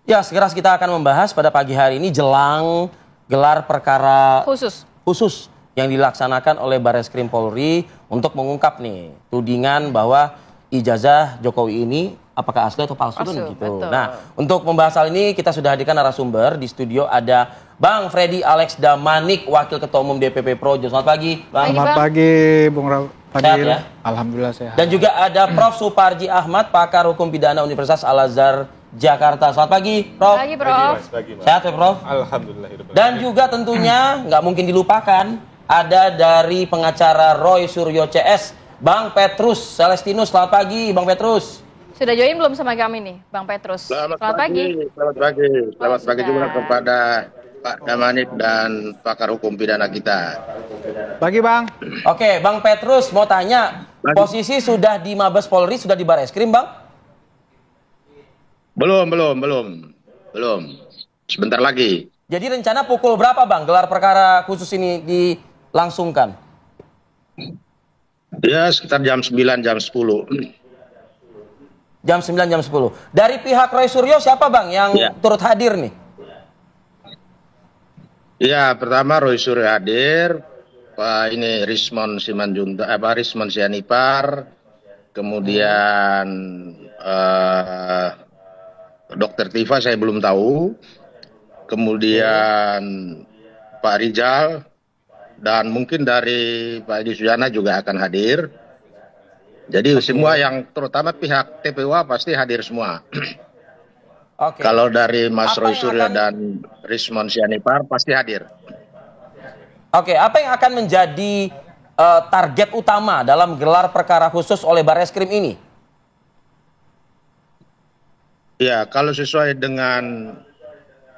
Ya, sekarang kita akan membahas pada pagi hari ini jelang gelar perkara khusus yang dilaksanakan oleh Barreskrim Polri untuk mengungkap nih tudingan bahwa ijazah Jokowi ini apakah asli atau palsu kan gitu. Betul. Nah, untuk membahas hal ini kita sudah hadirkan narasumber. Di studio ada Bang Freddy Alex Damanik, Wakil Ketua Umum DPP Projo. Selamat pagi, Bang. Selamat pagi, Bung Fadil. Sehat ya? Alhamdulillah sehat. Dan juga ada Prof. Suparji Ahmad, Pakar Hukum Pidana Universitas Al-Azhar Jakarta. Selamat pagi, Prof. Pagi, Prof. Sehat ya, Prof? Alhamdulillah. Dan juga tentunya nggak mungkin dilupakan ada dari pengacara Roy Suryo CS, Bang Petrus Celestinus. Selamat pagi, Bang Petrus. Sudah join belum sama kami nih, Bang Petrus? Selamat pagi. Selamat pagi juga kepada Pak Damanik dan pakar hukum pidana kita. Pagi, Bang. Oke, Bang Petrus mau tanya, posisi sudah di Mabes Polri, sudah di Barreskrim, Bang? Belum. Sebentar lagi. Jadi rencana pukul berapa, Bang, gelar perkara khusus ini dilangsungkan? Ya, sekitar jam 9, jam 10. Jam 9, jam 10. Dari pihak Roy Suryo siapa, Bang, yang turut hadir nih? Ya, pertama Roy Suryo hadir, Pak ini Rismon Sianipar, kemudian Dr. Tifa saya belum tahu, kemudian Pak Rizal, dan mungkin dari Pak Edi Sujana juga akan hadir. Jadi semua yang terutama pihak TPUA pasti hadir semua. Kalau dari Mas Roy Suryo dan Rismon Sianipar pasti hadir. Oke, apa yang akan menjadi target utama dalam gelar perkara khusus oleh Barreskrim ini? Ya, kalau sesuai dengan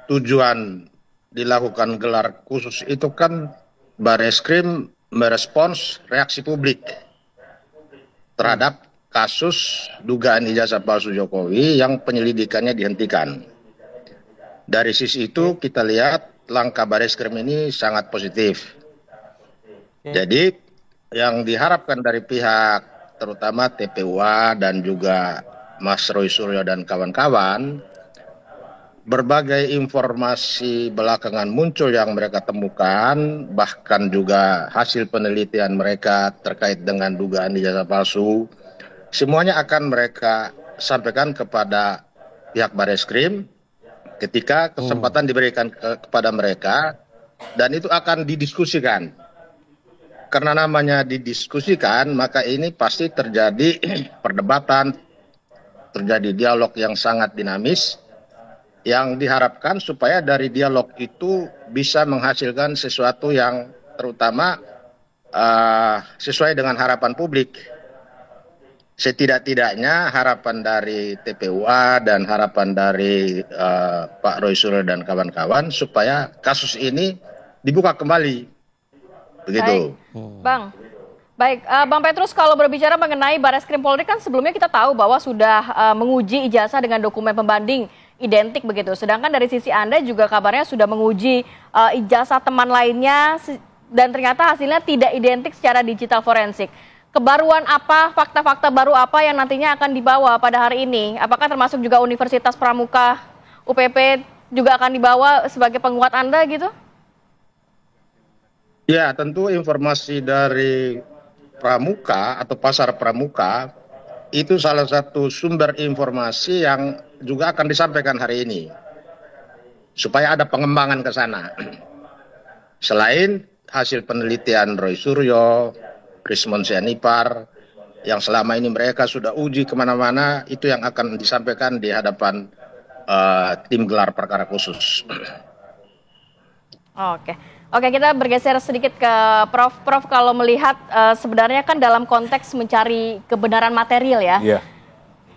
tujuan dilakukan gelar khusus itu kan Barreskrim merespons reaksi publik terhadap kasus dugaan ijazah palsu Jokowi yang penyelidikannya dihentikan. Dari sisi itu kita lihat langkah Barreskrim ini sangat positif. Jadi yang diharapkan dari pihak terutama TPUA dan juga Mas Roy Suryo dan kawan-kawan, berbagai informasi belakangan muncul yang mereka temukan, bahkan juga hasil penelitian mereka terkait dengan dugaan ijazah palsu, semuanya akan mereka sampaikan kepada pihak Barreskrim ketika kesempatan diberikan kepada mereka, dan itu akan didiskusikan. Karena namanya didiskusikan, maka ini pasti terjadi perdebatan, terjadi dialog yang sangat dinamis, yang diharapkan supaya dari dialog itu bisa menghasilkan sesuatu yang terutama sesuai dengan harapan publik. Setidak-tidaknya harapan dari TPUA dan harapan dari Pak Roy Suryo dan kawan-kawan supaya kasus ini dibuka kembali. Begitu. Baik, Bang Petrus, kalau berbicara mengenai Barreskrim Polri kan sebelumnya kita tahu bahwa sudah menguji ijazah dengan dokumen pembanding identik begitu. Sedangkan dari sisi Anda juga kabarnya sudah menguji ijazah teman lainnya dan ternyata hasilnya tidak identik secara digital forensik. Kebaruan apa, fakta-fakta baru apa yang nantinya akan dibawa pada hari ini? Apakah termasuk juga Universitas Pramuka UPP juga akan dibawa sebagai penguat Anda gitu? Ya, tentu informasi dari Pramuka atau Pasar Pramuka itu salah satu sumber informasi yang juga akan disampaikan hari ini supaya ada pengembangan ke sana. Selain hasil penelitian Roy Suryo, Rismon Sianipar, yang selama ini mereka sudah uji kemana-mana, itu yang akan disampaikan di hadapan tim gelar perkara khusus. Oke, kita bergeser sedikit ke Prof. Prof, kalau melihat sebenarnya kan dalam konteks mencari kebenaran material ya. Iya.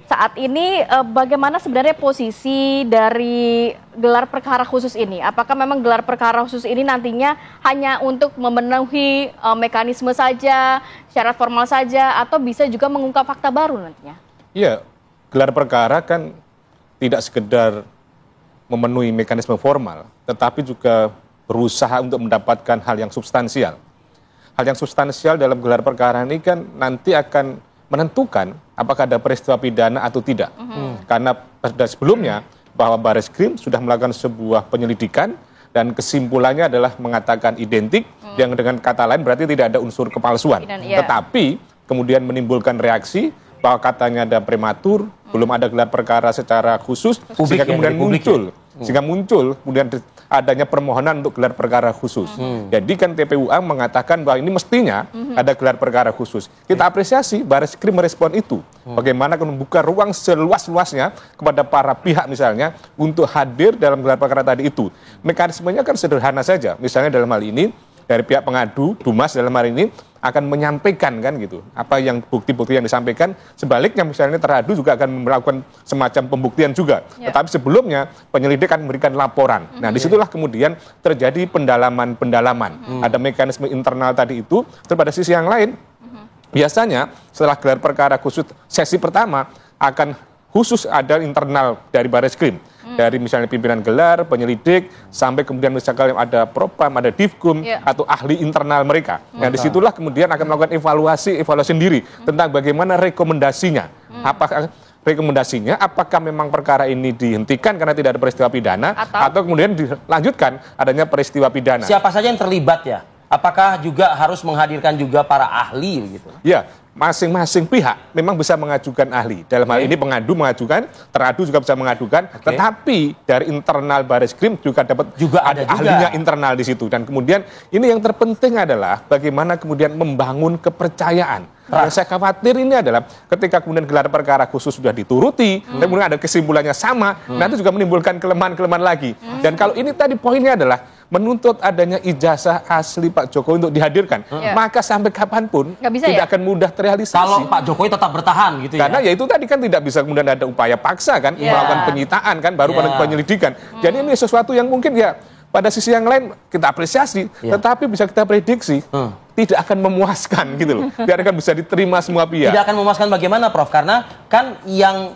Saat ini bagaimana sebenarnya posisi dari gelar perkara khusus ini? Apakah memang gelar perkara khusus ini nantinya hanya untuk memenuhi mekanisme saja, syarat formal saja, atau bisa juga mengungkap fakta baru nantinya? Iya, gelar perkara kan tidak sekedar memenuhi mekanisme formal, tetapi juga berusaha untuk mendapatkan hal yang substansial. Hal yang substansial dalam gelar perkara ini kan nanti akan menentukan apakah ada peristiwa pidana atau tidak. Karena pada sebelumnya bahwa Bareskrim sudah melakukan sebuah penyelidikan dan kesimpulannya adalah mengatakan identik, yang dengan kata lain berarti tidak ada unsur kepalsuan. Tetapi kemudian menimbulkan reaksi bahwa katanya ada prematur, belum ada gelar perkara secara khusus, sehingga kemudian muncul kemudian adanya permohonan untuk gelar perkara khusus. Jadi kan TPUA mengatakan bahwa ini mestinya ada gelar perkara khusus. Kita apresiasi Bareskrim merespon itu. Bagaimana membuka ruang seluas-luasnya kepada para pihak misalnya untuk hadir dalam gelar perkara tadi itu. Mekanismenya kan sederhana saja. Misalnya dalam hal ini dari pihak pengadu, Dumas dalam hal ini akan menyampaikan kan gitu apa yang bukti-bukti yang disampaikan, sebaliknya misalnya teradu juga akan melakukan semacam pembuktian juga. Tetapi sebelumnya penyelidik akan memberikan laporan. Nah disitulah kemudian terjadi pendalaman. Ada mekanisme internal tadi itu. Terus pada sisi yang lain biasanya setelah gelar perkara khusus sesi pertama akan khusus ada internal dari Bareskrim. Dari misalnya pimpinan gelar, penyelidik, sampai kemudian misalkan ada propam, ada divkum, atau ahli internal mereka. Nah disitulah kemudian akan melakukan evaluasi sendiri tentang bagaimana rekomendasinya. Apakah rekomendasinya, apakah memang perkara ini dihentikan karena tidak ada peristiwa pidana, atau kemudian dilanjutkan adanya peristiwa pidana. Siapa saja yang terlibat ya? Apakah juga harus menghadirkan juga para ahli begitu? Ya, masing-masing pihak memang bisa mengajukan ahli. Dalam hal ini pengadu mengajukan, teradu juga bisa mengajukan, tetapi dari internal Bareskrim juga dapat ada ahlinya internal di situ. Dan kemudian ini yang terpenting adalah bagaimana kemudian membangun kepercayaan. Yang saya khawatir ini adalah ketika kemudian gelar perkara khusus sudah dituruti, kemudian ada kesimpulannya sama, nanti juga menimbulkan kelemahan-kelemahan lagi. Dan kalau ini tadi poinnya adalah menuntut adanya ijazah asli Pak Jokowi untuk dihadirkan, maka sampai kapanpun tidak akan mudah terrealisasi. Kalau Pak Jokowi tetap bertahan gitu Karena ya itu tadi kan tidak bisa kemudian ada upaya paksa kan, melakukan penyitaan kan, baru pada penyelidikan. Jadi ini sesuatu yang mungkin ya pada sisi yang lain kita apresiasi, tetapi bisa kita prediksi tidak akan memuaskan gitu loh. Tidak akan bisa diterima semua pihak. Tidak akan memuaskan bagaimana Prof? Karena kan yang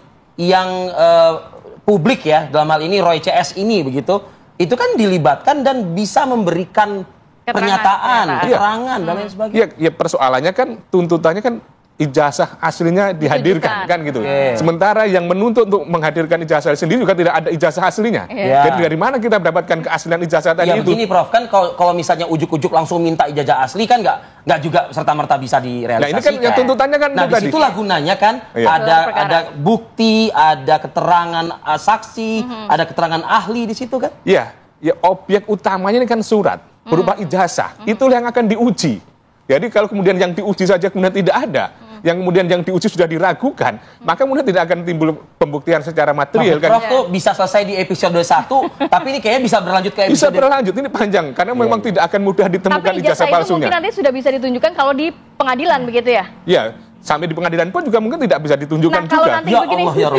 publik ya dalam hal ini Roy CS ini begitu, itu kan dilibatkan dan bisa memberikan pernyataan, keterangan dan lain sebagainya. Ya persoalannya kan tuntutannya kan ijazah aslinya dihadirkan kan gitu. Sementara yang menuntut untuk menghadirkan ijazah sendiri juga tidak ada ijazah aslinya. Jadi dari mana kita mendapatkan keaslian ijazah tadi itu? Begini Prof, kan kalau misalnya ujuk-ujuk langsung minta ijazah asli kan nggak juga serta-merta bisa direalisasikan. Nah ini kan yang tuntutannya kan nah disitulah gunanya kan ada bukti, ada keterangan saksi, ada keterangan ahli di situ kan? Ya objek utamanya ini kan surat berupa ijazah. Itulah yang akan diuji. Jadi kalau kemudian yang diuji saja kemudian tidak ada, yang kemudian yang diuji sudah diragukan, maka kemudian tidak akan timbul pembuktian secara material. Prof tuh bisa selesai di episode 1, tapi ini kayaknya bisa berlanjut ke episode... Bisa berlanjut, ini panjang, karena memang tidak akan mudah ditemukan ijazah palsunya. Tapi ijazah itu mungkin nanti sudah bisa ditunjukkan kalau di pengadilan begitu ya? Iya, sampai di pengadilan pun juga mungkin tidak bisa ditunjukkan juga. Kalau nanti begini, Allah ya Rob.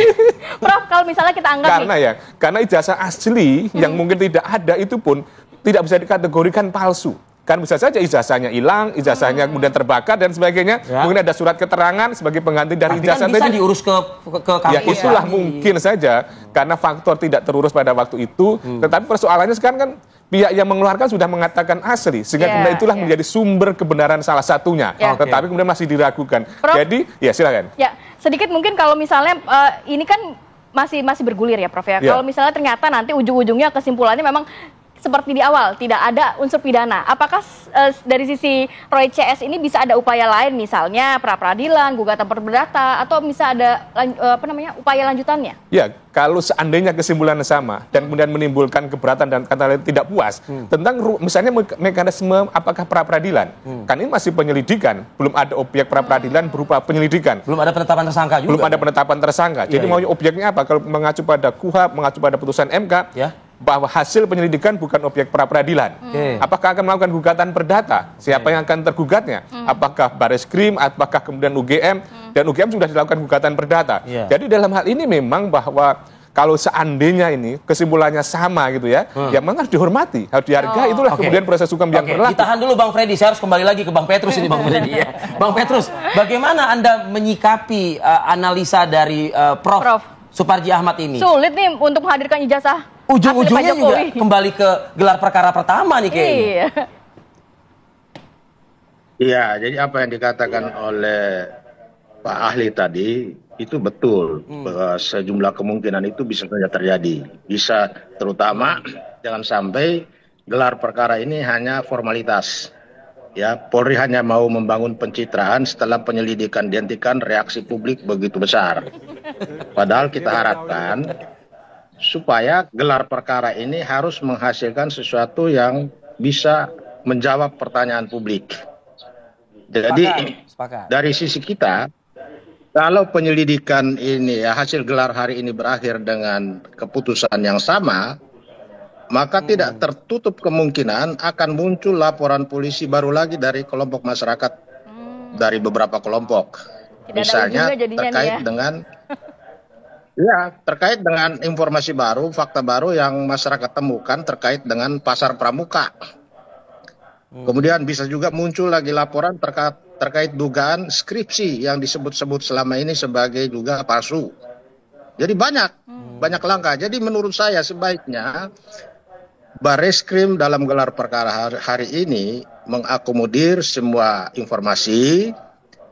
Prof, kalau misalnya kita anggap karena ijazah asli yang mungkin tidak ada itu pun tidak bisa dikategorikan palsu. Kan bisa saja ijazahnya hilang, ijazahnya kemudian terbakar dan sebagainya. Mungkin ada surat keterangan sebagai pengganti dari ijazah tadi. Bisa diurus ke kampus. Ya itulah mungkin saja karena faktor tidak terurus pada waktu itu. Tetapi persoalannya sekarang kan pihak yang mengeluarkan sudah mengatakan asli, sehingga kemudian itulah menjadi sumber kebenaran salah satunya. Tetapi kemudian masih diragukan. Prof, jadi ya silakan. Ya sedikit mungkin kalau misalnya ini kan masih bergulir ya Prof ya. Kalau misalnya ternyata nanti ujung-ujungnya kesimpulannya memang seperti di awal, tidak ada unsur pidana. Apakah dari sisi Roy CS ini bisa ada upaya lain, misalnya pra-peradilan, gugatan perdata, atau bisa ada upaya lanjutannya? Ya, kalau seandainya kesimpulannya sama dan kemudian menimbulkan keberatan dan kata lain tidak puas tentang misalnya mekanisme apakah pra-peradilan, kan ini masih penyelidikan, belum ada objek pra-peradilan berupa penyelidikan, belum ada penetapan tersangka juga. Belum ada penetapan tersangka. Jadi mau objeknya apa? Kalau mengacu pada KUHP, mengacu pada putusan MK, bahwa hasil penyelidikan bukan objek pra-peradilan. Apakah akan melakukan gugatan perdata? Siapa yang akan tergugatnya? Apakah Bareskrim, apakah kemudian UGM? Dan UGM sudah dilakukan gugatan perdata. Jadi dalam hal ini memang bahwa kalau seandainya ini kesimpulannya sama gitu ya, ya memang harus dihormati, harus dihargai. Itulah kemudian proses hukum yang berlaku. Ditahan dulu Bang Freddy, saya harus kembali lagi ke Bang Petrus ini Bang Freddy ya. Bang Petrus, bagaimana Anda menyikapi analisa dari Prof Suparji Ahmad ini? Sulit nih untuk menghadirkan ijazah. Ujung-ujungnya juga kembali ke gelar perkara pertama nih kayaknya. Iya, jadi apa yang dikatakan oleh Pak Ahli tadi itu betul. Sejumlah kemungkinan itu bisa saja terjadi. Bisa terutama jangan sampai gelar perkara ini hanya formalitas. Ya, Polri hanya mau membangun pencitraan setelah penyelidikan dihentikan reaksi publik begitu besar. Padahal kita harapkan supaya gelar perkara ini harus menghasilkan sesuatu yang bisa menjawab pertanyaan publik. Jadi dari sisi kita, kalau penyelidikan ini ya hasil gelar hari ini berakhir dengan keputusan yang sama, maka tidak tertutup kemungkinan akan muncul laporan polisi baru lagi dari kelompok masyarakat, dari beberapa kelompok. Misalnya terkait dengan terkait dengan informasi baru, fakta baru yang masyarakat temukan terkait dengan pasar pramuka. Kemudian bisa juga muncul lagi laporan terkait dugaan skripsi yang disebut-sebut selama ini sebagai juga palsu. Jadi banyak langkah. Jadi menurut saya sebaiknya Bareskrim dalam gelar perkara hari ini mengakomodir semua informasi,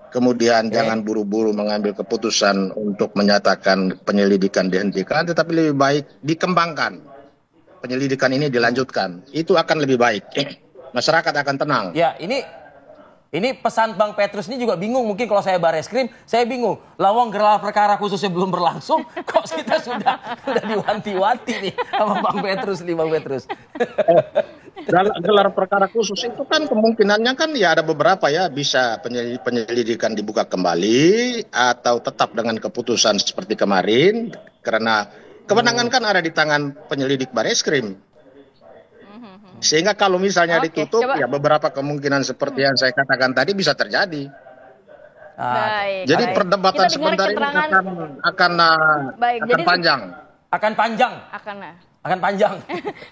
kemudian jangan buru-buru mengambil keputusan untuk menyatakan penyelidikan dihentikan, tetapi lebih baik dikembangkan. Penyelidikan ini dilanjutkan. Itu akan lebih baik. Masyarakat akan tenang. Ya, ini pesan Bang Petrus ini juga bingung. Mungkin kalau saya Bareskrim, saya bingung. Lawang gelar perkara khususnya belum berlangsung, kok kita sudah diwanti-wanti nih sama Bang Petrus nih, Bang Petrus. Gelar perkara khusus itu kan kemungkinannya kan ya ada beberapa ya, bisa penyelidikan dibuka kembali atau tetap dengan keputusan seperti kemarin, karena kewenangan kan ada di tangan penyelidik Bareskrim. Sehingga kalau misalnya ditutup, ya beberapa kemungkinan seperti yang saya katakan tadi bisa terjadi. Jadi perdebatan sebentar ini akan panjang. Akan panjang.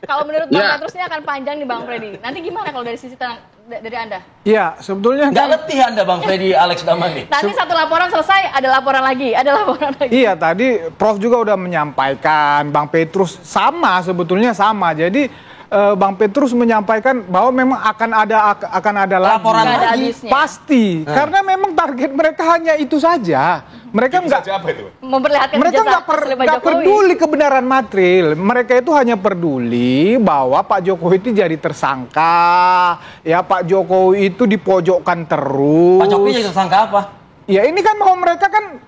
Kalau menurut Bang Petrus ini akan panjang nih Bang Freddy. Nanti gimana kalau dari sisi dari Anda? Iya, sebetulnya nggak letih Anda Bang Freddy Alex Damani. Nanti satu laporan selesai, ada laporan lagi. Iya, tadi Prof juga udah menyampaikan, Bang Petrus sebetulnya sama. Jadi Bang Petrus menyampaikan bahwa memang akan ada laporan lagi. Pasti, karena memang target mereka hanya itu saja. Mereka nggak peduli kebenaran material. Mereka itu hanya peduli bahwa Pak Jokowi itu jadi tersangka, ya Pak Jokowi itu dipojokkan terus. Pak Jokowi jadi tersangka apa? Ya ini kan mau mereka kan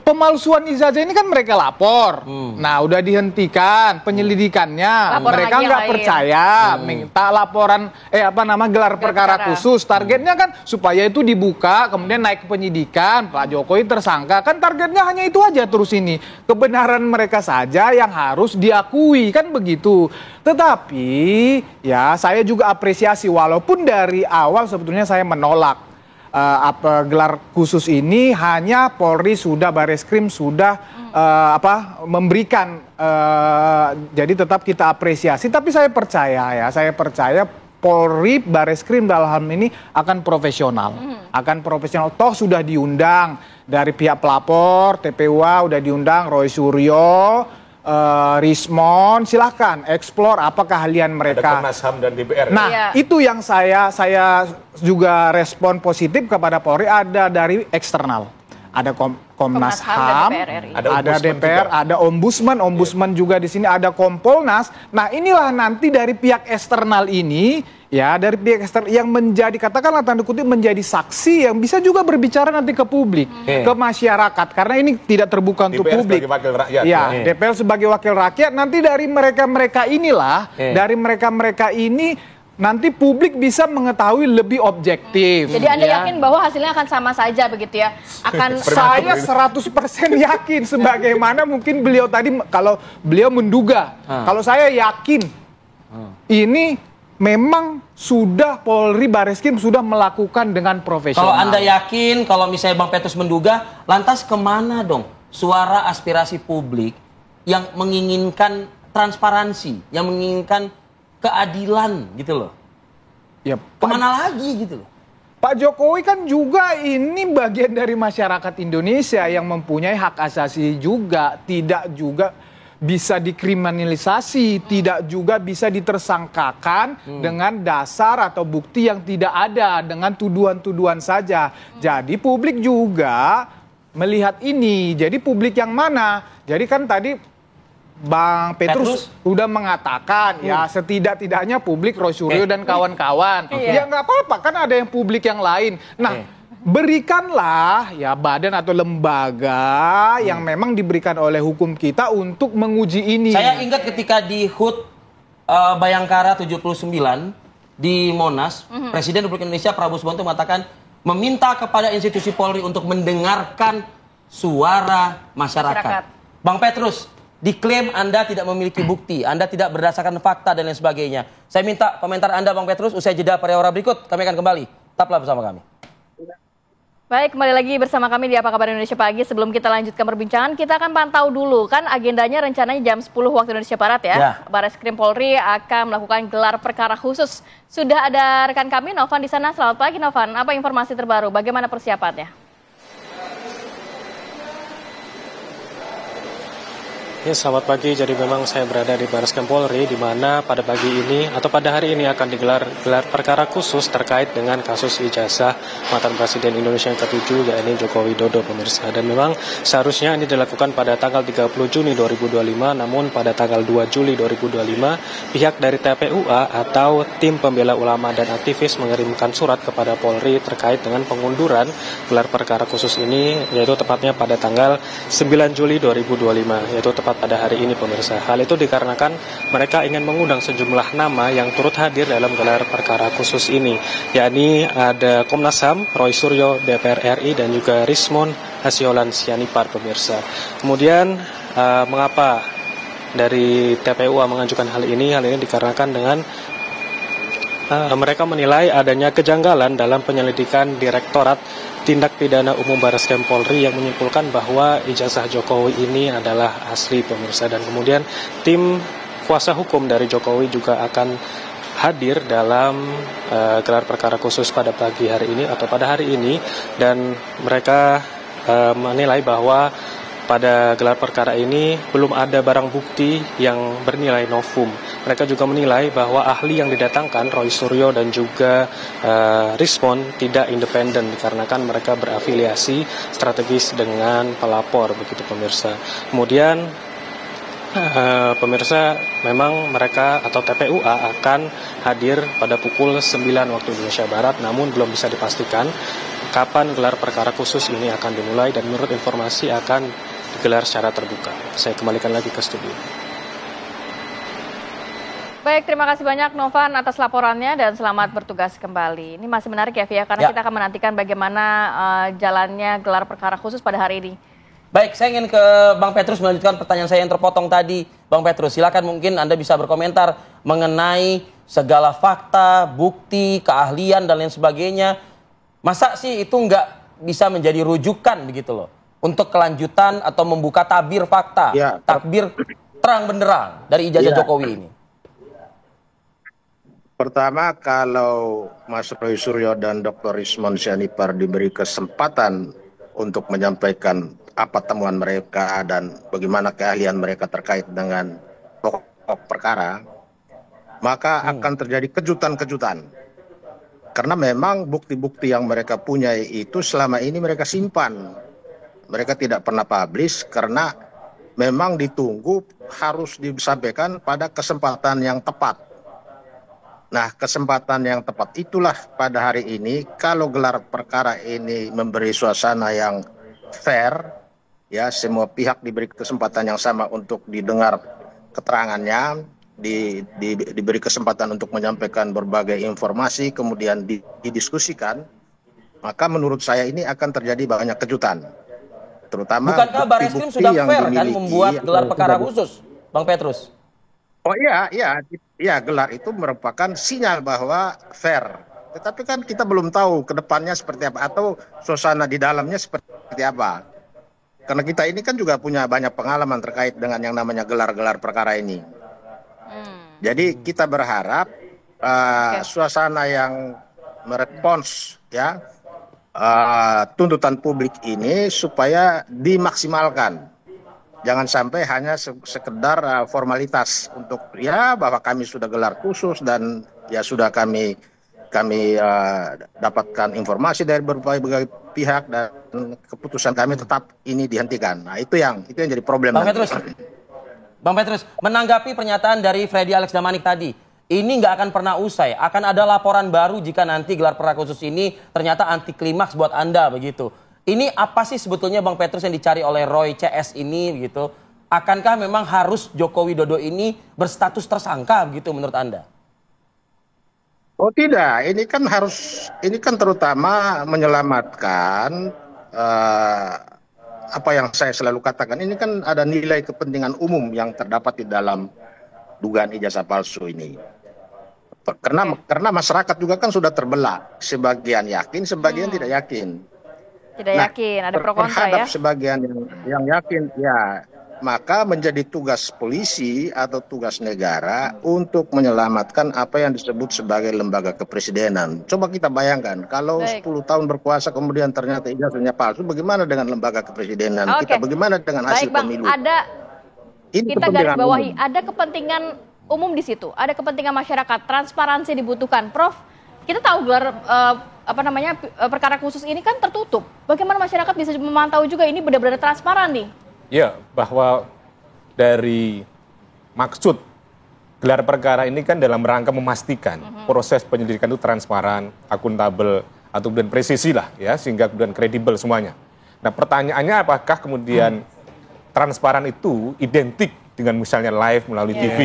pemalsuan ijazah ini kan mereka lapor. Nah, udah dihentikan penyelidikannya. Mereka nggak percaya, minta laporan gelar perkara khusus. Targetnya kan supaya itu dibuka, kemudian naik ke penyidikan, Pak Jokowi tersangka. Kan targetnya hanya itu aja terus ini. Kebenaran mereka saja yang harus diakui, kan begitu. Tetapi ya saya juga apresiasi, walaupun dari awal sebetulnya saya menolak gelar khusus ini, hanya Polri Bareskrim sudah memberikan, jadi tetap kita apresiasi. Tapi saya percaya Polri Bareskrim dalam hal ini akan profesional, toh sudah diundang dari pihak pelapor, TPUA udah diundang, Roy Suryo, Rismon, silahkan eksplor apa keahlian mereka. Ada Komnas HAM dan DPR. Nah, itu yang saya juga respon positif kepada Polri, ada dari eksternal. Ada Komnas HAM, ada DPR, ada Ombudsman juga di sini, ada Kompolnas. Nah, inilah nanti dari pihak eksternal ini, ya dari pihak eksternal yang menjadi, katakanlah tanda kutip, menjadi saksi yang bisa juga berbicara nanti ke publik, ke masyarakat, karena ini tidak terbuka untuk DPR publik. Sebagai wakil rakyat. Ya, DPR sebagai wakil rakyat, nanti dari mereka-mereka inilah, dari mereka-mereka ini nanti publik bisa mengetahui lebih objektif. Jadi Anda yakin bahwa hasilnya akan sama saja begitu ya? Saya 100% yakin, sebagaimana mungkin beliau tadi, kalau beliau menduga, kalau saya yakin ini memang sudah Polri Bareskrim sudah melakukan dengan profesional. Kalau Anda yakin, kalau misalnya Bang Petrus menduga, lantas kemana dong suara aspirasi publik yang menginginkan transparansi, yang menginginkan keadilan gitu loh? Ya, kemana lagi gitu loh? Pak Jokowi kan juga ini bagian dari masyarakat Indonesia yang mempunyai hak asasi juga, tidak juga bisa dikriminalisasi, tidak juga bisa ditersangkakan dengan dasar atau bukti yang tidak ada, dengan tuduhan-tuduhan saja. Jadi publik juga melihat ini. Jadi publik yang mana? Jadi kan tadi Bang Petrus udah mengatakan ya setidak-tidaknya publik Roy Suryo dan kawan-kawan. Ya nggak apa-apa, kan ada yang publik yang lain. Nah, berikanlah ya badan atau lembaga yang memang diberikan oleh hukum kita untuk menguji ini. Saya ingat ketika di HUT Bayangkara 79 di Monas, Presiden Republik Indonesia Prabowo Subianto mengatakan meminta kepada institusi Polri untuk mendengarkan suara masyarakat. Bang Petrus, diklaim Anda tidak memiliki bukti, Anda tidak berdasarkan fakta dan lain sebagainya. Saya minta komentar Anda Bang Petrus, usai jeda pariwara berikut, kami akan kembali. Tetaplah bersama kami. Baik, kembali lagi bersama kami di Apa Kabar Indonesia Pagi. Sebelum kita lanjutkan perbincangan, kita akan pantau dulu. Kan agendanya rencananya jam 10 waktu Indonesia Barat ya. Bareskrim Polri akan melakukan gelar perkara khusus. Sudah ada rekan kami, Novan di sana. Selamat pagi Novan, apa informasi terbaru? Bagaimana persiapannya? Ya, selamat pagi. Jadi memang saya berada di Bareskrim Polri, di mana pada pagi ini atau pada hari ini akan digelar perkara khusus terkait dengan kasus ijazah mantan Presiden Indonesia yang ke-7, yakni Joko Widodo, pemirsa. Dan memang seharusnya ini dilakukan pada tanggal 30 Juni 2025, namun pada tanggal 2 Juli 2025, pihak dari TPUA atau Tim Pembela Ulama dan Aktivis mengirimkan surat kepada Polri terkait dengan pengunduran gelar perkara khusus ini, yaitu tepatnya pada tanggal 9 Juli 2025, yaitu tepat pada hari ini, pemirsa. Hal itu dikarenakan mereka ingin mengundang sejumlah nama yang turut hadir dalam gelar perkara khusus ini, yakni ada Komnas HAM, Roy Suryo, DPR RI, dan juga Rismon Hasyolan Sianipar, pemirsa. Kemudian mengapa dari TPUA mengajukan hal ini? Hal ini dikarenakan dengan mereka menilai adanya kejanggalan dalam penyelidikan Direktorat Tindak Pidana Umum Bareskrim Polri yang menyimpulkan bahwa ijazah Jokowi ini adalah asli, pemirsa. Dan kemudian tim kuasa hukum dari Jokowi juga akan hadir dalam gelar perkara khusus pada pagi hari ini atau pada hari ini, dan mereka menilai bahwa pada gelar perkara ini belum ada barang bukti yang bernilai novum. Mereka juga menilai bahwa ahli yang didatangkan, Roy Suryo dan juga Rismon, tidak independen dikarenakan mereka berafiliasi strategis dengan pelapor, begitu pemirsa. Kemudian pemirsa, memang mereka atau TPUA akan hadir pada pukul 9 waktu Indonesia Barat, namun belum bisa dipastikan kapan gelar perkara khusus ini akan dimulai, dan menurut informasi akan digelar secara terbuka. Saya kembalikan lagi ke studio. Baik, terima kasih banyak Novan atas laporannya dan selamat bertugas kembali. Ini masih menarik ya, Via, karena kita akan menantikan bagaimana jalannya gelar perkara khusus pada hari ini. Baik, saya ingin ke Bang Petrus melanjutkan pertanyaan saya yang terpotong tadi. Bang Petrus, silakan, mungkin Anda bisa berkomentar mengenai segala fakta, bukti, keahlian, dan lain sebagainya. Masa sih itu nggak bisa menjadi rujukan begitu loh untuk kelanjutan atau membuka tabir fakta, takbir terang benderang dari ijazah Jokowi ini? Pertama, kalau Mas Roy Suryo dan Dr. Rismon Sianipar diberi kesempatan untuk menyampaikan apa temuan mereka dan bagaimana keahlian mereka terkait dengan pokok perkara, maka akan terjadi kejutan-kejutan. Karena memang bukti-bukti yang mereka punya itu selama ini mereka simpan. Mereka tidak pernah publish karena memang ditunggu harus disampaikan pada kesempatan yang tepat. Nah, kesempatan yang tepat itulah pada hari ini, kalau gelar perkara ini memberi suasana yang fair, ya semua pihak diberi kesempatan yang sama untuk didengar keterangannya, diberi kesempatan untuk menyampaikan berbagai informasi, kemudian didiskusikan, maka menurut saya ini akan terjadi banyak kejutan. Terutama bukankah Bareskrim sudah fair kan membuat gelar perkara khusus, Bang Petrus? Oh iya, gelar itu merupakan sinyal bahwa fair. Tetapi kan kita belum tahu ke depannya seperti apa atau suasana di dalamnya seperti apa. Karena kita ini kan juga punya banyak pengalaman terkait dengan yang namanya gelar-gelar perkara ini. Jadi kita berharap suasana yang merespons ya tuntutan publik ini supaya dimaksimalkan. Jangan sampai hanya sekedar formalitas untuk ya bahwa kami sudah gelar khusus dan ya sudah kami dapatkan informasi dari berbagai pihak dan keputusan kami tetap ini dihentikan. Nah, itu yang jadi problem. Bang Petrus, menanggapi pernyataan dari Freddy Alex Damanik tadi, ini nggak akan pernah usai. Akan ada laporan baru jika nanti gelar perkara khusus ini ternyata anti klimaks buat Anda begitu. Ini apa sih sebetulnya Bang Petrus yang dicari oleh Roy CS ini begitu? Akankah memang harus Joko Widodo ini berstatus tersangka begitu menurut Anda? Oh tidak, ini kan terutama menyelamatkan apa yang saya selalu katakan, ini kan ada nilai kepentingan umum yang terdapat di dalam dugaan ijazah palsu ini. Karena masyarakat juga kan sudah terbelah, sebagian yakin, sebagian tidak yakin. Tidak yakin, ada pro kontra ya. Sebagian yang yakin, ya. Maka menjadi tugas polisi atau tugas negara untuk menyelamatkan apa yang disebut sebagai lembaga kepresidenan. Coba kita bayangkan, kalau 10 tahun berkuasa kemudian ternyata ijazahnya palsu, bagaimana dengan lembaga kepresidenan kita? Bagaimana dengan hasil pemilu? Kita garis bawahi, ada kepentingan umum di situ, ada kepentingan masyarakat, transparansi dibutuhkan. Prof, kita tahu gelar perkara khusus ini kan tertutup. Bagaimana masyarakat bisa memantau juga ini benar-benar transparan nih? Ya, bahwa dari maksud gelar perkara ini kan dalam rangka memastikan proses penyelidikan itu transparan, akuntabel, atau kemudian presisi lah ya, sehingga kemudian kredibel semuanya. Nah pertanyaannya apakah kemudian transparan itu identik dengan misalnya live melalui TV,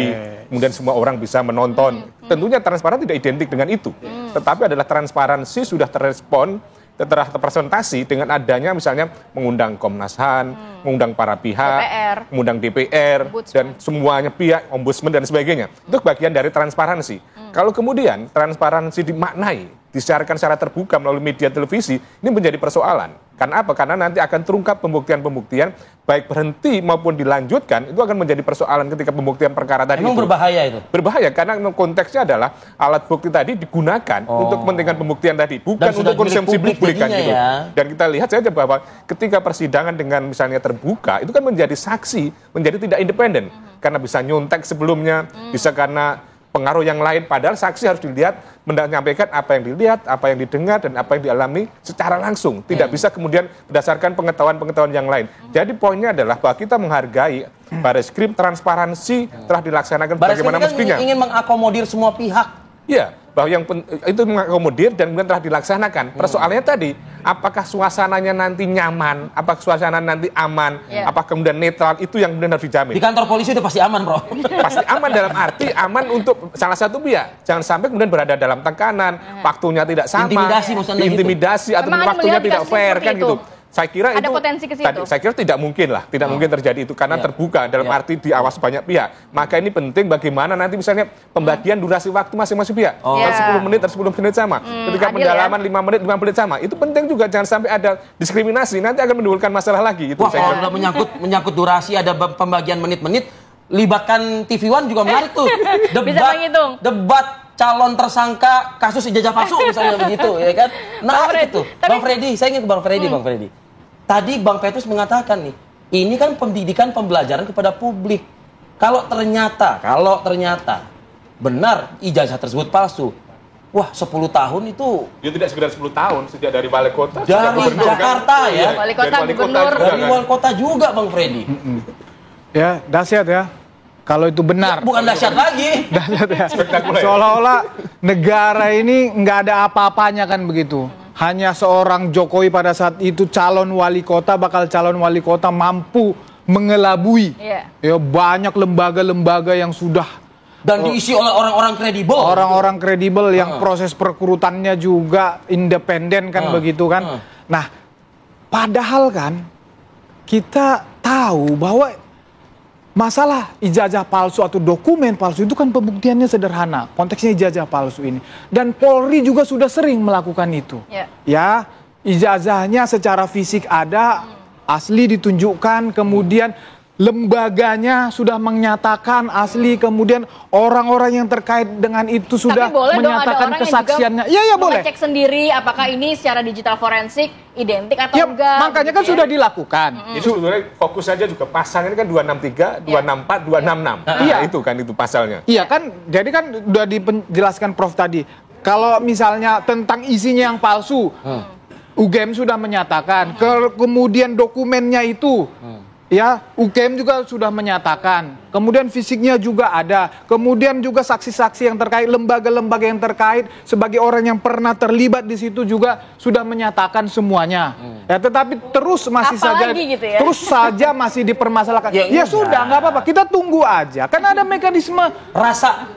kemudian semua orang bisa menonton. Tentunya transparan tidak identik dengan itu, tetapi adalah transparansi sudah terrespon, terpresentasi dengan adanya misalnya mengundang Komnas HAM, mengundang para pihak, mengundang DPR, dan semuanya pihak, ombudsman dan sebagainya. Itu bagian dari transparansi. Kalau kemudian transparansi dimaknai, disiarkan secara terbuka melalui media televisi, ini menjadi persoalan. Karena apa? Karena nanti akan terungkap pembuktian-pembuktian, baik berhenti maupun dilanjutkan, itu akan menjadi persoalan ketika pembuktian perkara tadi. Memang berbahaya itu? Berbahaya, karena konteksnya adalah alat bukti tadi digunakan untuk kepentingan pembuktian tadi, bukan untuk konsumsi publik kan gitu. Ya. Dan kita lihat saja bahwa ketika persidangan dengan misalnya terbuka, itu kan menjadi saksi, menjadi tidak independen. Karena bisa nyontek sebelumnya, bisa karena pengaruh yang lain, padahal saksi harus dilihat, menyampaikan apa yang dilihat, apa yang didengar, dan apa yang dialami secara langsung. Tidak bisa kemudian berdasarkan pengetahuan-pengetahuan yang lain. Jadi poinnya adalah bahwa kita menghargai Bareskrim, transparansi telah dilaksanakan bagaimana mestinya. Ingin mengakomodir semua pihak. Iya, bahwa yang itu mengakomodir dan kemudian telah dilaksanakan. Persoalannya tadi, apakah suasananya nanti nyaman, apakah suasana nanti aman, apakah kemudian netral, itu yang kemudian harus dijamin. Di kantor polisi itu pasti aman, Bro. Pasti aman dalam arti aman untuk salah satu pihak. Jangan sampai kemudian berada dalam tekanan, waktunya tidak sama, intimidasi atau waktunya tidak fair kan gitu. Saya kira ada itu potensi ke situ. saya kira tidak mungkin lah, tidak mungkin terjadi itu karena terbuka dalam arti diawas banyak pihak. Maka ini penting bagaimana nanti misalnya pembagian durasi waktu masing-masing pihak. 10 menit atau 10 menit sama. Ketika pendalaman 5 menit sama. Itu penting juga, jangan sampai ada diskriminasi, nanti akan menimbulkan masalah lagi. Itu wah, kalau udah menyangkut durasi, ada pembagian menit-menit, libatkan TV One juga menarik tuh. Debat calon tersangka kasus ijazah palsu misalnya begitu ya kan. Nah itu Bang Freddy, saya ingin ke Bang Freddy. Bang Freddy, tadi Bang Petrus mengatakan nih, ini kan pendidikan pembelajaran kepada publik. Kalau ternyata benar ijazah tersebut palsu, wah 10 tahun itu ya tidak sekedar 10 tahun, sejak dari wali kota dari Jakarta kan? Ya wali kota, gubernur, dari wali kota juga Bang Freddy. Ya dahsyat ya. Kalau itu benar. Ya, bukan dahsyat lagi. Dahsyat ya. Seolah-olah negara ini nggak ada apa-apanya kan begitu. Hanya seorang Jokowi pada saat itu calon wali kota, bakal calon wali kota mampu mengelabui ya banyak lembaga-lembaga yang sudah dan diisi oleh orang-orang kredibel. Orang-orang kredibel yang proses perekrutannya juga independen kan begitu kan. Nah, padahal kan kita tahu bahwa masalah ijazah palsu atau dokumen palsu itu kan pembuktiannya sederhana. Konteksnya ijazah palsu ini. Dan Polri juga sudah sering melakukan itu. Ya, ijazahnya secara fisik ada, asli ditunjukkan, kemudian lembaganya sudah menyatakan asli, kemudian orang-orang yang terkait dengan itu sudah menyatakan kesaksiannya. Iya, boleh. Cek sendiri apakah ini secara digital forensik identik atau enggak. Makanya kan sudah dilakukan. Itu sebenarnya fokus saja juga pasalnya kan 263, 264, 266. Iya, itu kan itu pasalnya. Iya kan, jadi kan sudah dijelaskan Prof tadi. Kalau misalnya tentang isinya yang palsu, UGM sudah menyatakan, kemudian dokumennya itu, ya UGM juga sudah menyatakan, kemudian fisiknya juga ada, kemudian juga saksi-saksi yang terkait, lembaga-lembaga yang terkait, sebagai orang yang pernah terlibat di situ juga sudah menyatakan semuanya. Ya, tetapi terus masih gitu ya? terus saja masih dipermasalahkan. Ya sudah, nggak apa-apa, kita tunggu aja. Kan ada mekanisme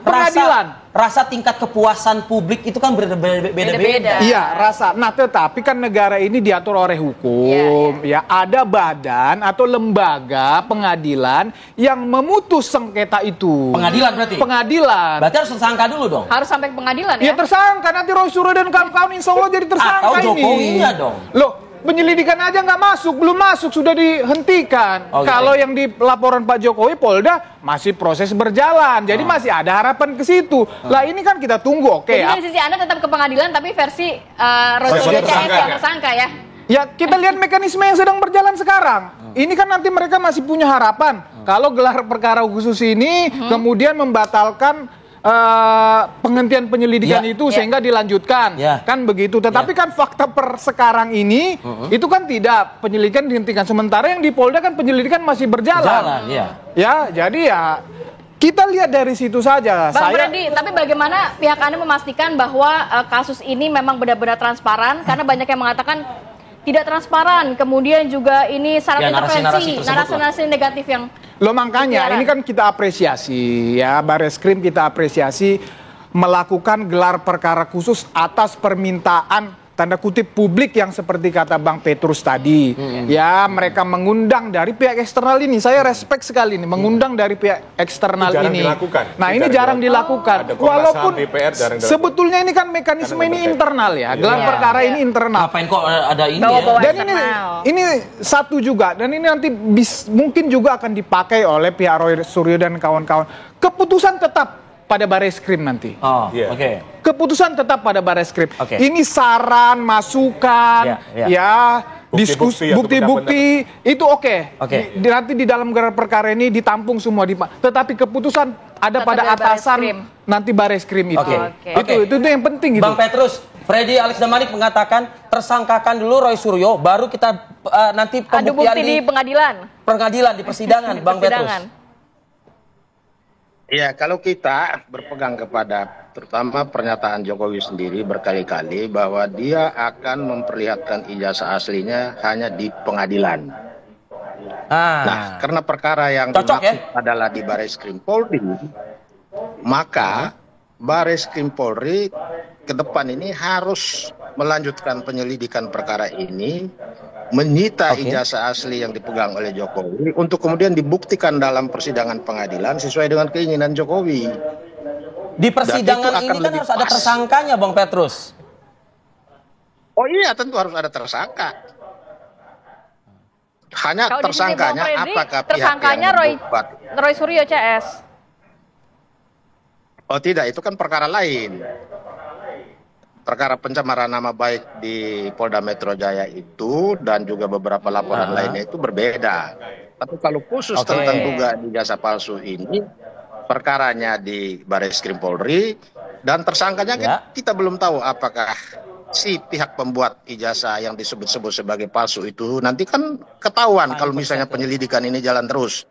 pengadilan. Rasa tingkat kepuasan publik itu kan berbeda-beda. Iya, rasa. Nah, tetapi kan negara ini diatur oleh hukum. Ya, ada badan atau lembaga pengadilan yang memutus sengketa itu. Pengadilan berarti? Pengadilan. Berarti harus tersangka dulu dong? Harus sampai ke pengadilan ya? Ya tersangka, nanti Roy Suryo dan kawan-kawan insya Allah jadi tersangka Atau Jokowinya ini. dong? Loh, penyelidikan aja nggak masuk, belum masuk, sudah dihentikan. Kalau yang di laporan Pak Jokowi, Polda masih proses berjalan, jadi masih ada harapan ke situ. Lah ini kan kita tunggu, oke. Jadi dari sisi Anda tetap ke pengadilan, tapi versi Roy Suryo CS yang tersangka ya? Ya kita lihat mekanisme yang sedang berjalan sekarang. Ini kan nanti mereka masih punya harapan. Kalau gelar perkara khusus ini kemudian membatalkan penghentian penyelidikan itu sehingga dilanjutkan. Kan begitu. Tetapi kan fakta per sekarang ini itu kan tidak, penyelidikan dihentikan. Sementara yang di Polda kan penyelidikan masih berjalan. Ya, jadi ya kita lihat dari situ saja. Bang Freddy, tapi bagaimana pihak Anda memastikan bahwa kasus ini memang benar-benar transparan? Karena banyak yang mengatakan tidak transparan, kemudian juga ini syarat intervensi, narasi-narasi negatif yang... Loh makanya, ini kan kita apresiasi ya, Bareskrim kita apresiasi melakukan gelar perkara khusus atas permintaan tanda kutip publik yang seperti kata Bang Petrus tadi. Ya, mereka mengundang dari pihak eksternal ini. Saya respect sekali ini, mengundang dari pihak eksternal ini. Nah, ini jarang dilakukan. Walaupun sebetulnya ini kan mekanisme ini internal ya. Gelar perkara ini internal. Ngapain kok ada ini ya? Dan ini satu juga, dan ini nanti mungkin juga akan dipakai oleh pihak Roy Suryo dan kawan-kawan. Keputusan tetap pada Bareskrim nanti. Keputusan tetap pada Bareskrim. Ini saran, masukan, ya, diskusi, bukti-bukti itu nanti di dalam gelar perkara ini ditampung semua. Tetapi keputusan ada pada atasan nanti Bareskrim itu. Itu yang penting gitu. Bang Petrus, Freddy Alex Damanik mengatakan tersangkakan dulu Roy Suryo, baru kita nanti pembuktian di pengadilan. Di persidangan, Bang Petrus. Ya, kalau kita berpegang kepada terutama pernyataan Jokowi sendiri berkali-kali bahwa dia akan memperlihatkan ijazah aslinya hanya di pengadilan. Nah, karena perkara yang dimaksud adalah di Bareskrim Polri, maka Bareskrim Polri ke depan ini harus melanjutkan penyelidikan perkara ini, menyita ijazah asli yang dipegang oleh Jokowi untuk kemudian dibuktikan dalam persidangan pengadilan sesuai dengan keinginan Jokowi. Di persidangan ini kan harus ada tersangkanya, Bang Petrus. Oh iya, tentu harus ada tersangka. Hanya kalau tersangkanya apakah tersangkanya Roy Suryo CS? Oh tidak, itu kan perkara lain. Perkara pencemaran nama baik di Polda Metro Jaya itu dan juga beberapa laporan lainnya itu berbeda. Tapi kalau khusus tentang dugaan ijazah palsu ini, perkaranya di Bareskrim Polri dan tersangkanya kita belum tahu apakah si pihak pembuat ijazah yang disebut-sebut sebagai palsu itu nanti kan ketahuan kalau misalnya penyelidikan ini jalan terus.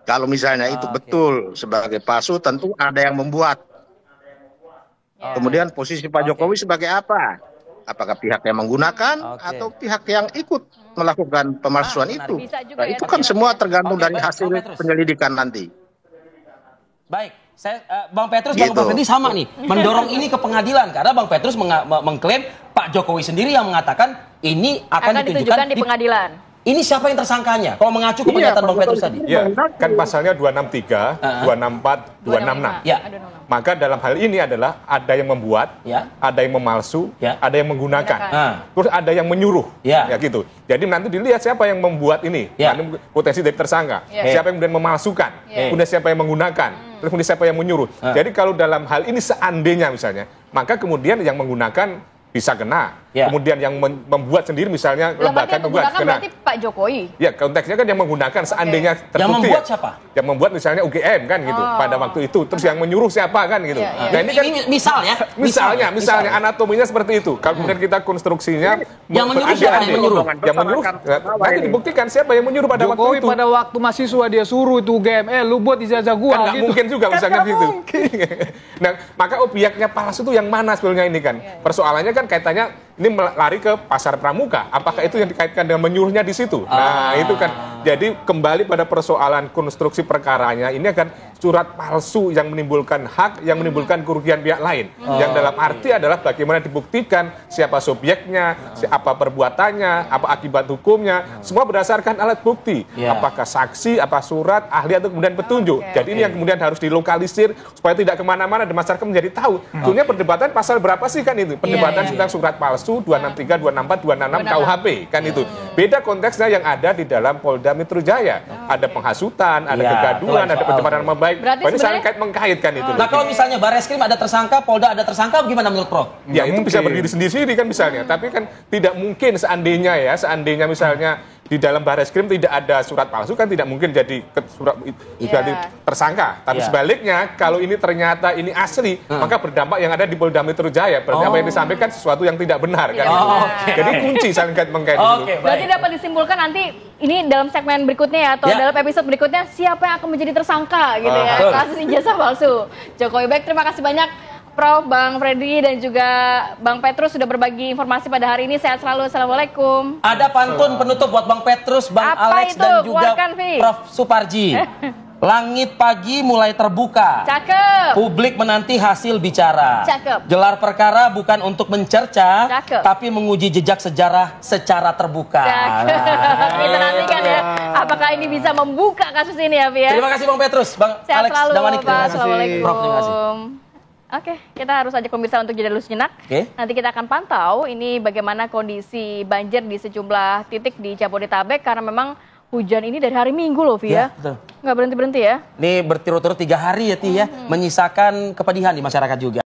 Kalau misalnya itu betul sebagai palsu, tentu ada yang membuat. Kemudian posisi Pak Jokowi sebagai apa? Apakah pihak yang menggunakan atau pihak yang ikut melakukan pemalsuan itu? Nah, itu kan semua tergantung dari hasil penyelidikan nanti. Baik, Bang Petrus, Bang Freddy sama nih, mendorong ini ke pengadilan karena Bang Petrus mengklaim Pak Jokowi sendiri yang mengatakan ini akan ditunjukkan di pengadilan. Ini siapa yang tersangkanya? Kalau mengacu ke pernyataan Bang Petrus tadi. Ya, kan pasalnya 263, 264, 266. Ya. Maka dalam hal ini adalah ada yang membuat, ada yang memalsu, ada yang menggunakan. Terus ada yang menyuruh. Ya gitu. Jadi nanti dilihat siapa yang membuat ini. Nanti potensi dari tersangka. Siapa yang kemudian memalsukan. Kemudian siapa yang menggunakan. Terus kemudian siapa yang menyuruh. Jadi kalau dalam hal ini seandainya misalnya, maka kemudian yang menggunakan bisa kena. kemudian yang membuat sendiri misalnya lembaga membuat. Berarti Pak Jokowi. Ya, konteksnya kan yang menggunakan seandainya terbukti. Yang membuat siapa? Yang membuat misalnya UGM kan gitu pada waktu itu. Terus yang menyuruh siapa kan gitu. Nah, ini kan misalnya anatominya seperti itu. Kalau kemudian kita konstruksinya yang menyuruh siapa yang menyuruh? Yang menyuruh nanti dibuktikan siapa yang menyuruh pada waktu itu. Pada waktu mahasiswa dia suruh itu UGM, lu buat ijazah gua kan gitu. Mungkin juga misalnya gitu. Nah, maka obyeknya palsu itu yang mana sebenarnya ini kan? Persoalannya kan kaitannya ini lari ke pasar pramuka. Apakah itu yang dikaitkan dengan menyuruhnya di situ? Nah, itu kan. Jadi kembali pada persoalan konstruksi perkaranya, ini akan surat palsu yang menimbulkan hak, yang menimbulkan kerugian pihak lain. Yang dalam arti adalah bagaimana dibuktikan siapa subjeknya, apa perbuatannya, apa akibat hukumnya, semua berdasarkan alat bukti. Apakah saksi, apa surat, ahli atau kemudian petunjuk. Jadi ini yang kemudian harus dilokalisir supaya tidak kemana-mana dan masyarakat menjadi tahu. Sebetulnya perdebatan pasal berapa sih kan itu? Perdebatan tentang surat palsu 263, 264, 266 KUHP kan itu. Beda konteksnya yang ada di dalam Polda Metro Jaya. Ada penghasutan, ada kegaduhan, ada pencemaran nama baik. Berarti saling mengkaitkan itu. Nah, kalau misalnya Bareskrim ada tersangka, Polda ada tersangka, bagaimana menurut Prof? Ya itu bisa berdiri sendiri kan misalnya. Tapi kan tidak mungkin seandainya misalnya di dalam Bareskrim tidak ada surat palsu kan tidak mungkin jadi tersangka. Tapi sebaliknya kalau ini ternyata ini asli, maka berdampak yang ada di Polda Metro Jaya. Berarti apa yang disampaikan sesuatu yang tidak benar kan. Jadi kunci saling mengkait dulu. Berarti dapat disimpulkan nanti ini dalam segmen berikutnya ya atau dalam episode berikutnya siapa yang akan menjadi tersangka gitu ya kasus ijazah palsu. Jokowi. Baik, terima kasih banyak Prof, Bang Fredri dan juga Bang Petrus sudah berbagi informasi pada hari ini. Sehat selalu. Assalamualaikum. Ada pantun penutup buat Bang Petrus, Bang Alex dan juga Prof Suparji. Langit pagi mulai terbuka. Cakep. Publik menanti hasil bicara. Cakep. Gelar perkara bukan untuk mencerca, tapi menguji jejak sejarah secara terbuka. Kita nantikan ya, apakah ini bisa membuka kasus ini ya, Pia? Terima kasih Bang Petrus, Bang Sehat Alex, selalu, Damanik. Terima kasih. Assalamualaikum. Prof, terima kasih. Oke, kita harus ajak pemirsa untuk jeda dulu sejenak. Nanti kita akan pantau ini bagaimana kondisi banjir di sejumlah titik di Jabodetabek karena memang hujan ini dari hari Minggu loh, Via. Nggak berhenti-berhenti ya. Ini berturut-turut 3 hari ya, Ti ya. Menyisakan kepedihan di masyarakat juga.